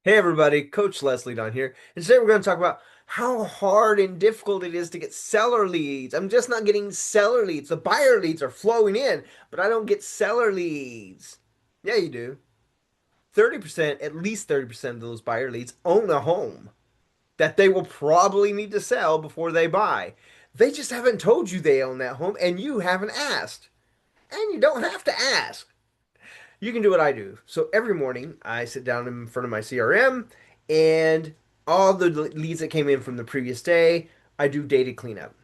Hey everybody, Coach Leslie Don here. And today we're going to talk about how hard and difficult it is to get seller leads. I'm just not getting seller leads. The buyer leads are flowing in, but I don't get seller leads. Yeah, you do. 30%, at least 30% of those buyer leads own a home that they will probably need to sell before they buy. They just haven't told you they own that home and you haven't asked. And you don't have to ask. You can do what I do. So every morning I sit down in front of my CRM and all the leads that came in from the previous day, I do data cleanup.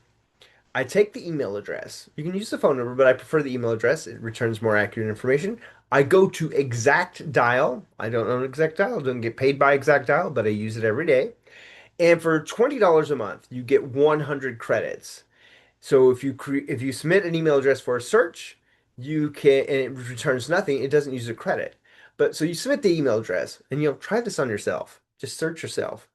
I take the email address. You can use the phone number, but I prefer the email address. It returns more accurate information. I go to Exact Dial. I don't own Exact Dial, don't get paid by Exact Dial, but I use it every day. And for $20 a month, you get 100 credits. So if you submit an email address for a search, you can and it returns nothing. It doesn't use a credit. But so you submit the email address and you'll try this on yourself. Just search yourself.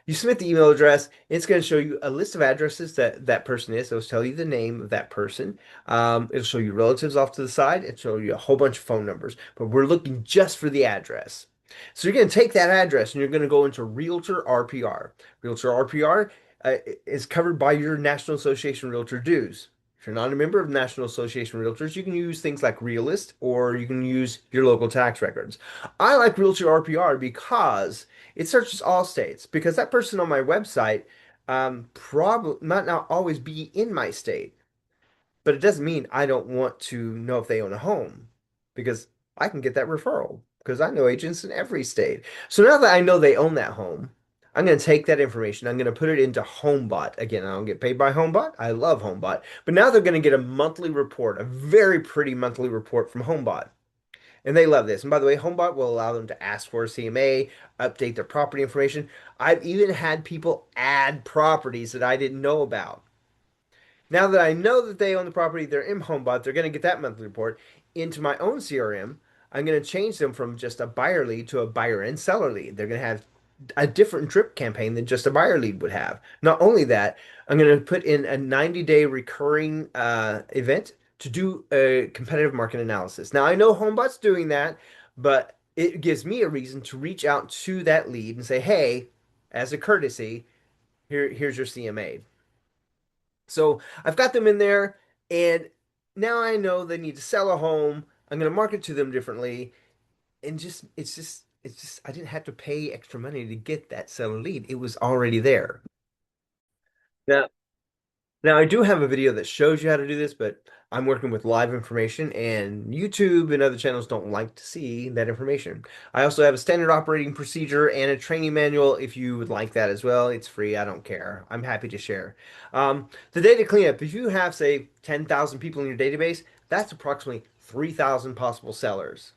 You submit the email address, and it's going to show you a list of addresses that that person is. It'll tell you the name of that person. It'll show you relatives off to the side. It'll show you a whole bunch of phone numbers. But we're looking just for the address. So you're going to take that address and you're going to go into Realtor RPR. Realtor RPR is covered by your National Association Realtor dues. If you're not a member of National Association Realtors, you can use things like Realist or you can use your local tax records. I like Realtor RPR because it searches all states because that person on my website probably might not always be in my state, but it doesn't mean I don't want to know if they own a home because I can get that referral because I know agents in every state. So now that I know they own that home, I'm going to take that information. I'm going to put it into HomeBot. Again, I don't get paid by HomeBot. I love HomeBot. But now they're going to get a monthly report, a very pretty monthly report from HomeBot. And they love this. And by the way, HomeBot will allow them to ask for a CMA, update their property information. I've even had people add properties that I didn't know about. Now that I know that they own the property, they're in HomeBot, they're going to get that monthly report into my own CRM. I'm going to change them from just a buyer lead to a buyer and seller lead. They're going to have a different drip campaign than just a buyer lead would have. Not only that, I'm going to put in a 90-day recurring event to do a competitive market analysis. Now, I know HomeBot's doing that, but it gives me a reason to reach out to that lead and say, hey, as a courtesy, here's your CMA. So I've got them in there, and now I know they need to sell a home. I'm going to market to them differently, and it's just I didn't have to pay extra money to get that seller lead. It was already there. Now, now I do have a video that shows you how to do this, but I'm working with live information, and YouTube and other channels don't like to see that information. I also have a standard operating procedure and a training manual if you would like that as well. It's free. I don't care. I'm happy to share. The data cleanup, if you have, say, 10,000 people in your database, that's approximately 3,000 possible sellers.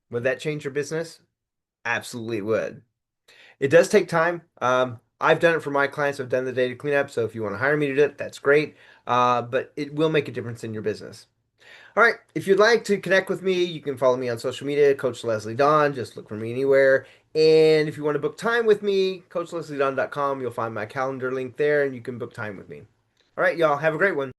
Would that change your business? Absolutely would. It does take time. I've done it for my clients. I've done the data cleanup. So if you want to hire me to do it, that's great. But it will make a difference in your business. All right. If you'd like to connect with me, you can follow me on social media, Coach Leslie Don. Just look for me anywhere. And if you want to book time with me, CoachLeslieDon.com, you'll find my calendar link there and you can book time with me. All right, y'all. Have a great one.